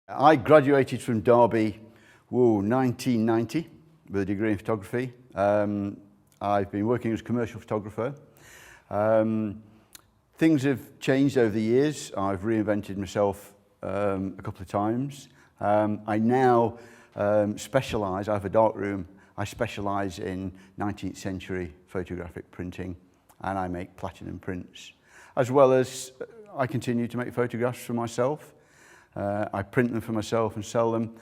I graduated from Derby, 1990, with a degree in photography. I've been working as a commercial photographer. Things have changed over the years. I've reinvented myself a couple of times. I now specialise, I have a darkroom, I specialise in 19th century photographic printing, and I make platinum prints. As well as I continue to make photographs for myself. I print them for myself and sell them,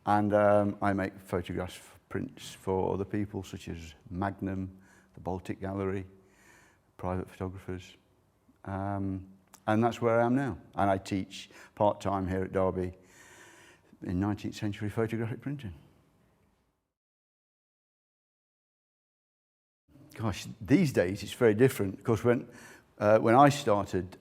and I make photographs prints for other people such as Magnum, the Baltic Gallery, private photographers, and that's where I am now. And I teach part-time here at Derby in 19th century photographic printing. Gosh, these days it's very different, because when I started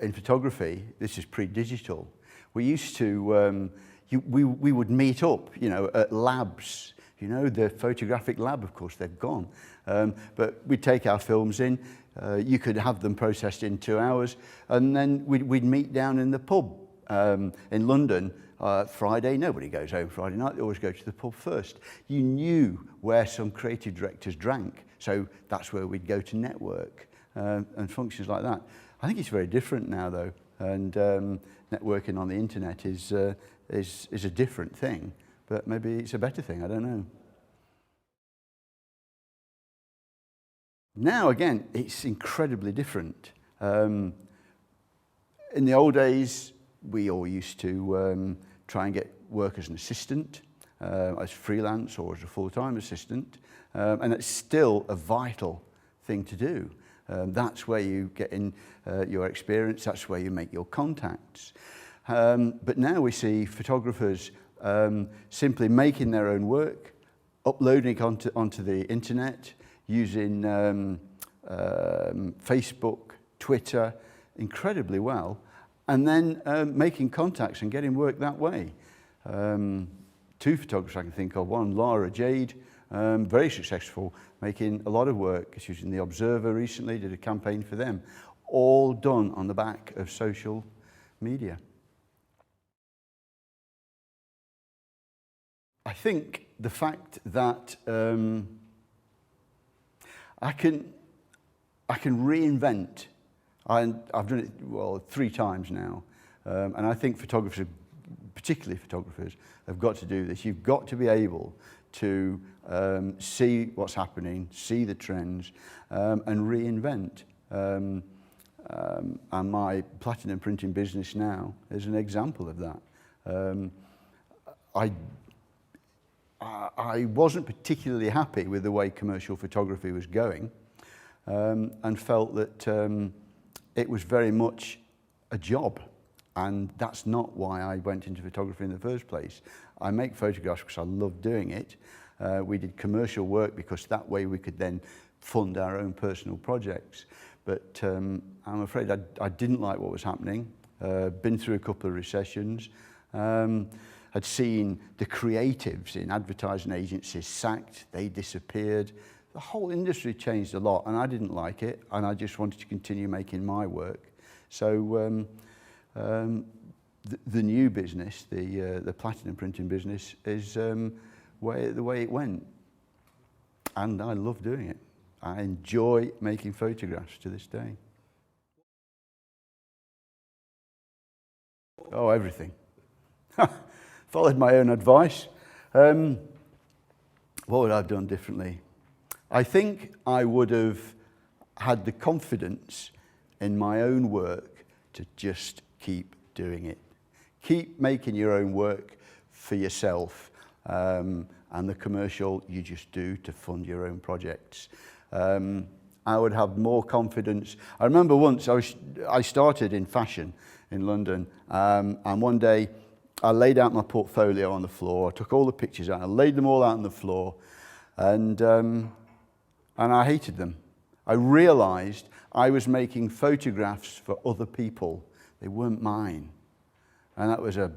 in photography, this is pre-digital, we used to, we would meet up, at labs. The photographic lab, of course, they've gone. But we'd take our films in, you could have them processed in 2 hours, and then we'd meet down in the pub in London. Friday, nobody goes home Friday night, they always go to the pub first. You knew where some creative directors drank, so that's where we'd go to network and functions like that. I think it's very different now, though, and networking on the internet is a different thing, but maybe it's a better thing, I don't know. Now, again, it's incredibly different. In the old days, we all used to try and get work as an assistant, as freelance or as a full-time assistant, and it's still a vital thing to do. That's where you get in your experience, that's where you make your contacts. But now we see photographers simply making their own work, uploading it onto the internet, using Facebook, Twitter, incredibly well, and then making contacts and getting work that way. 2 photographers I can think of, one, Laura Jade, very successful, making a lot of work. She's using The Observer recently, did a campaign for them, all done on the back of social media. I think the fact that I can reinvent, I've done it, well, 3 times now, and I think photographers, particularly photographers, have got to do this. You've got to be able to see what's happening, see the trends, and reinvent. And my platinum printing business now is an example of that. I wasn't particularly happy with the way commercial photography was going, and felt that it was very much a job, and that's not why I went into photography in the first place. I make photographs because I love doing it. We did commercial work because that way we could then fund our own personal projects. But I'm afraid I didn't like what was happening. Been through a couple of recessions. Had seen the creatives in advertising agencies sacked, they disappeared. The whole industry changed a lot, and I didn't like it, and I just wanted to continue making my work. So the new business, the platinum printing business, is the way it went, and I love doing it. I enjoy making photographs to this day. Oh, everything. Followed my own advice. What would I have done differently? I think I would have had the confidence in my own work to just keep doing it. Keep making your own work for yourself, and the commercial you just do to fund your own projects. I would have more confidence. I remember once I started in fashion in London, and one day I laid out my portfolio on the floor, I took all the pictures out, I laid them all out on the floor, and I hated them. I realised I was making photographs for other people. They weren't mine. And that was a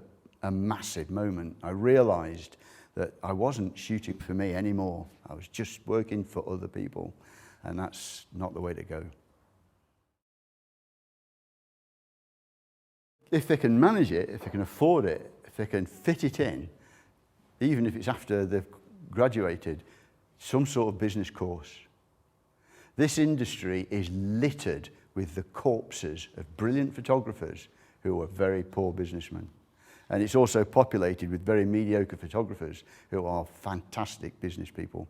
massive moment. I realised that I wasn't shooting for me anymore. I was just working for other people, and that's not the way to go. if they can manage it, if they can afford it, if they can fit it in, even if it's after they've graduated, some sort of business course. This industry is littered with the corpses of brilliant photographers who are very poor businessmen. And it's also populated with very mediocre photographers who are fantastic business people.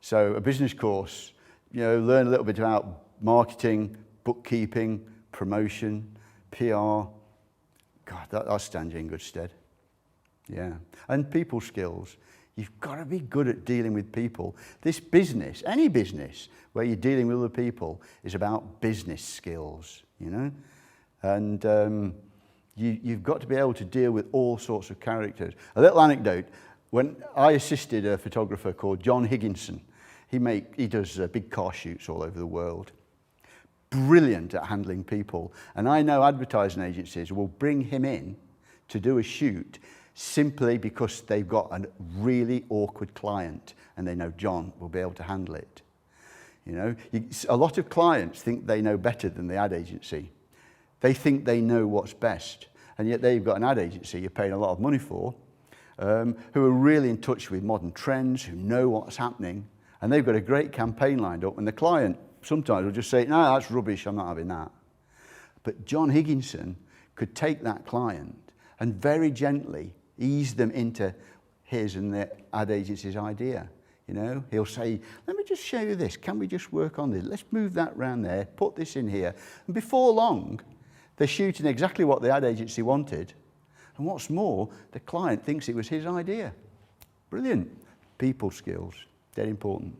So a business course, learn a little bit about marketing, bookkeeping, promotion, PR. God, that'll stand you in good stead. Yeah. And people skills. You've got to be good at dealing with people. This business, any business where you're dealing with other people, is about business skills, And you've got to be able to deal with all sorts of characters. A little anecdote. When I assisted a photographer called John Higginson, he does big car shoots all over the world. Brilliant at handling people. And I know advertising agencies will bring him in to do a shoot simply because they've got a really awkward client and they know John will be able to handle it. A lot of clients think they know better than the ad agency. They think they know what's best. And yet they've got an ad agency you're paying a lot of money for, who are really in touch with modern trends, who know what's happening, and they've got a great campaign lined up, and the client sometimes will just say, no, that's rubbish, I'm not having that. But John Higginson could take that client and very gently ease them into his and the ad agency's idea. He'll say, let me just show you this. Can we just work on this? Let's move that round there, put this in here. And before long, they're shooting exactly what the ad agency wanted. And what's more, the client thinks it was his idea. Brilliant. People skills, dead important.